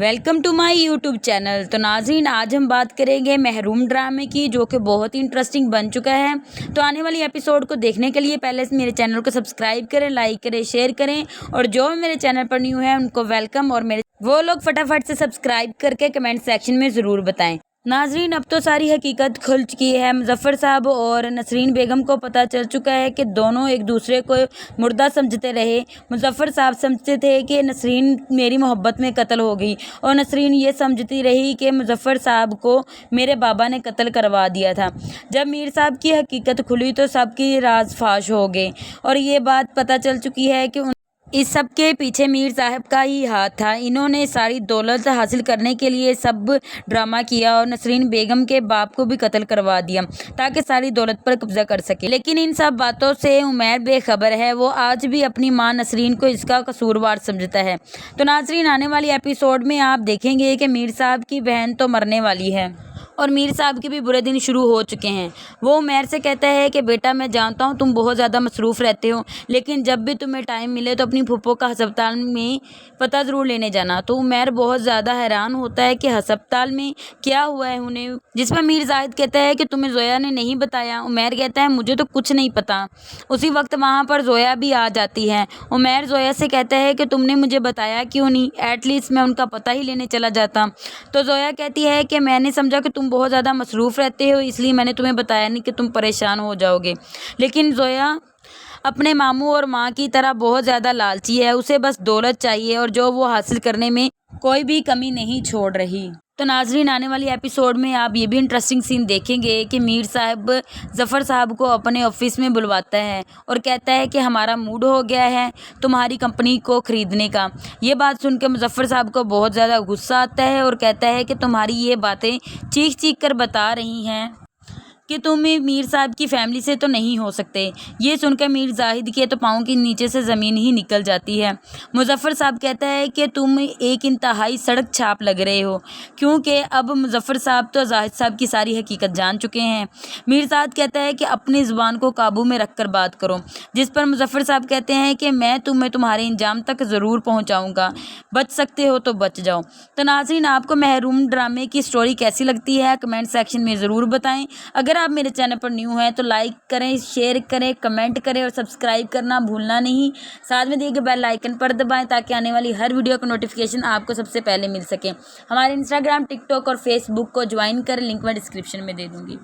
Welcome to my YouTube channel. تو ناظرین، آج ہم بات کریں گے محروم ڈرامے کی، جو کہ بہت ہی انٹرسٹنگ بن چکا ہے۔ تو آنے والی ایپیسوڈ کو دیکھنے کے لیے پہلے میرے چینل کو سبسکرائب کریں، لائک کریں، شیئر کریں، اور جو میرے چینل پر نیو ہے ان کو ویلکم، اور وہ لوگ فٹافٹ سے سبسکرائب کر کے کمنٹ سیکشن میں ضرور بتائیں۔ ناظرین، اب تو ساری حقیقت کھل چکی ہے۔ مظفر صاحب اور نسرین بیگم کو پتہ چل چکا ہے کہ دونوں ایک دوسرے کو مردہ سمجھتے رہے۔ مظفر صاحب سمجھتے تھے کہ نسرین میری محبت میں قتل ہو گئی، اور نسرین یہ سمجھتی رہی کہ مظفر صاحب کو میرے بابا نے قتل کروا دیا تھا۔ جب میر صاحب کی حقیقت کھلی تو سب کی راز فاش ہو گئے، اور یہ بات پتہ چل چکی ہے کہ اس سب کے پیچھے میر صاحب کا ہی ہاتھ تھا۔ انہوں نے ساری دولت حاصل کرنے کے لیے سب ڈرامہ کیا اور نسرین بیگم کے باپ کو بھی قتل کروا دیا تاکہ ساری دولت پر قبضہ کر سکے۔ لیکن ان سب باتوں سے عمیر بے خبر ہے۔ وہ آج بھی اپنی ماں نسرین کو اس کا قصوروار سمجھتا ہے۔ تو ناظرین، آنے والی ایپیسوڈ میں آپ دیکھیں گے کہ میر صاحب کی بہن تو مرنے والی ہے، اور میر صاحب کے بھی برے دن شروع ہو چکے ہیں۔ وہ عمیر سے کہتا ہے کہ بیٹا، میں جانتا ہوں تم بہت زیادہ مصروف رہتے ہو، لیکن جب بھی تمہیں ٹائم ملے تو اپنی پھپھو کا ہسپتال میں پتہ ضرور لینے جانا۔ تو عمیر بہت زیادہ حیران ہوتا ہے کہ ہسپتال میں کیا ہوا ہے انہیں، جس پر میر زاہد کہتا ہے کہ تمہیں زویا نے نہیں بتایا۔ عمیر کہتا ہے مجھے تو کچھ نہیں پتا۔ اسی وقت وہاں پر زویا بھی آ جاتی ہے۔ عمیر زویا سے کہتا ہے کہ تم نے مجھے بتایا کیوں نہیں، ایٹ لیسٹ میں ان کا پتہ ہی لینے چلا جاتا۔ تو زویا کہتی ہے کہ میں نے سمجھا کہ تم بہت زیادہ مصروف رہتے ہو، اس لیے میں نے تمہیں بتایا نہیں کہ تم پریشان ہو جاؤ گے۔ لیکن زویا اپنے ماموں اور ماں کی طرح بہت زیادہ لالچی ہے، اسے بس دولت چاہیے، اور جو وہ حاصل کرنے میں کوئی بھی کمی نہیں چھوڑ رہی۔ تو ناظرین، آنے والی ایپیسوڈ میں آپ یہ بھی انٹرسٹنگ سین دیکھیں گے کہ میر صاحب ظفر صاحب کو اپنے آفس میں بلواتا ہے اور کہتا ہے کہ ہمارا موڈ ہو گیا ہے تمہاری کمپنی کو خریدنے کا۔ یہ بات سن کے مظفر صاحب کو بہت زیادہ غصہ آتا ہے اور کہتا ہے کہ تمہاری یہ باتیں چیخ چیخ کر بتا رہی ہیں کہ تم میر صاحب کی فیملی سے تو نہیں ہو سکتے۔ یہ سن کر میر زاہد کے تو پاؤں کے نیچے سے زمین ہی نکل جاتی ہے۔ مظفر صاحب کہتا ہے کہ تم ایک انتہائی سڑک چھاپ لگ رہے ہو، کیونکہ اب مظفر صاحب تو زاہد صاحب کی ساری حقیقت جان چکے ہیں۔ میر زاہد کہتا ہے کہ اپنی زبان کو قابو میں رکھ کر بات کرو، جس پر مظفر صاحب کہتے ہیں کہ میں تمہیں تمہارے انجام تک ضرور پہنچاؤں گا، بچ سکتے ہو تو بچ جاؤ۔ تو ناظرین، آپ کو محروم ڈرامے کی سٹوری کیسی لگتی ہے کمنٹ سیکشن میں ضرور بتائیں۔ اگر آپ میرے چینل پر نیو ہیں تو لائک کریں، شیئر کریں، کمنٹ کریں، اور سبسکرائب کرنا بھولنا نہیں۔ ساتھ میں دیے گئے بیل آئیکن پر دبائیں تاکہ آنے والی ہر ویڈیو کا نوٹیفیکیشن آپ کو سب سے پہلے مل سکے۔ ہمارے انسٹاگرام، ٹک ٹاک اور فیس بک کو جوائن کریں، لنک میں ڈسکرپشن میں دے دوں گی۔